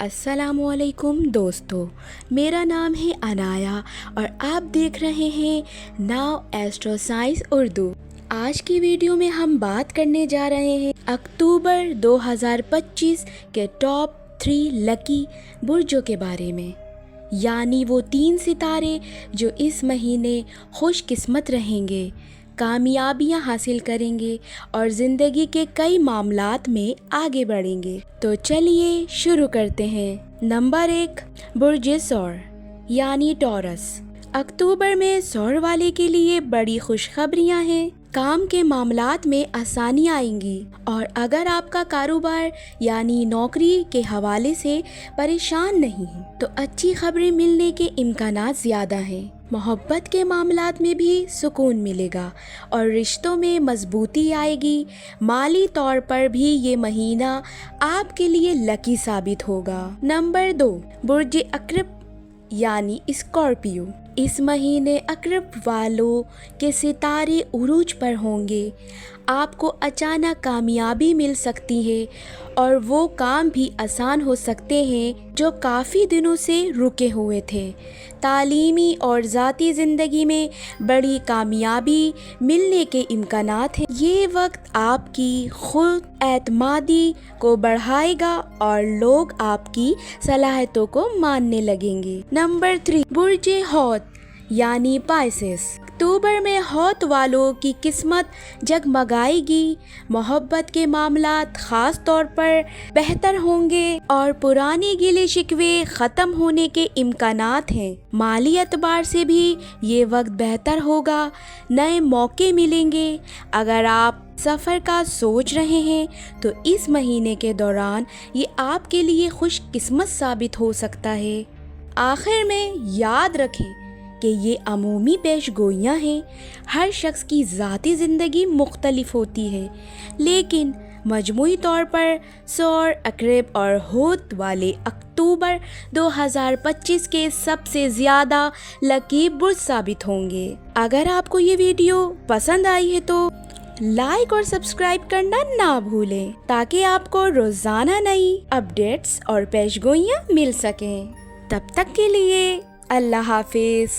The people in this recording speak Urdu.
السلام علیکم دوستو، میرا نام ہے انایا اور آپ دیکھ رہے ہیں ناؤ ایسٹرو سائنس اردو۔ آج کی ویڈیو میں ہم بات کرنے جا رہے ہیں اکتوبر 2025 کے ٹاپ 3 لکی برجوں کے بارے میں، یعنی وہ 3 ستارے جو اس مہینے خوش قسمت رہیں گے، کامیابیاں حاصل کریں گے اور زندگی کے کئی معاملات میں آگے بڑھیں گے۔ تو چلیے شروع کرتے ہیں۔ نمبر 1، برج ثور یعنی ٹورس۔ اکتوبر میں ثور والے کے لیے بڑی خوشخبریاں ہیں۔ کام کے معاملات میں آسانی آئیں گی، اور اگر آپ کا کاروبار یعنی نوکری کے حوالے سے پریشان نہیں تو اچھی خبریں ملنے کے امکانات زیادہ ہیں۔ محبت کے معاملات میں بھی سکون ملے گا اور رشتوں میں مضبوطی آئے گی۔ مالی طور پر بھی یہ مہینہ آپ کے لیے لکی ثابت ہوگا۔ نمبر 2، برج عقرب یعنی اسکارپیو۔ اس مہینے عقرب والوں کے ستارے عروج پر ہوں گے۔ آپ کو اچانک کامیابی مل سکتی ہے اور وہ کام بھی آسان ہو سکتے ہیں جو کافی دنوں سے رکے ہوئے تھے۔ تعلیمی اور ذاتی زندگی میں بڑی کامیابی ملنے کے امکانات ہیں۔ یہ وقت آپ کی خود اعتمادی کو بڑھائے گا اور لوگ آپ کی صلاحیتوں کو ماننے لگیں گے۔ نمبر 3، برج حوت یعنی پائسس۔ اکتوبر میں حوت والوں کی قسمت جگمگائے گی۔ محبت کے معاملات خاص طور پر بہتر ہوں گے اور پرانے گلے شکوے ختم ہونے کے امکانات ہیں۔ مالی اعتبار سے بھی یہ وقت بہتر ہوگا، نئے موقع ملیں گے۔ اگر آپ سفر کا سوچ رہے ہیں تو اس مہینے کے دوران یہ آپ کے لیے خوش قسمت ثابت ہو سکتا ہے۔ آخر میں یاد رکھیں کہ یہ عمومی پیش گوئیاں ہیں۔ ہر شخص کی ذاتی زندگی مختلف ہوتی ہے، لیکن مجموعی طور پر ثور، عقرب اور حوت والے اکتوبر 2025 کے سب سے زیادہ لکی برج ثابت ہوں گے۔ اگر آپ کو یہ ویڈیو پسند آئی ہے تو لائک اور سبسکرائب کرنا نہ بھولیں تاکہ آپ کو روزانہ نئی اپڈیٹس اور پیش گوئیاں مل سکیں۔ تب تک کے لیے اللہ حافظ۔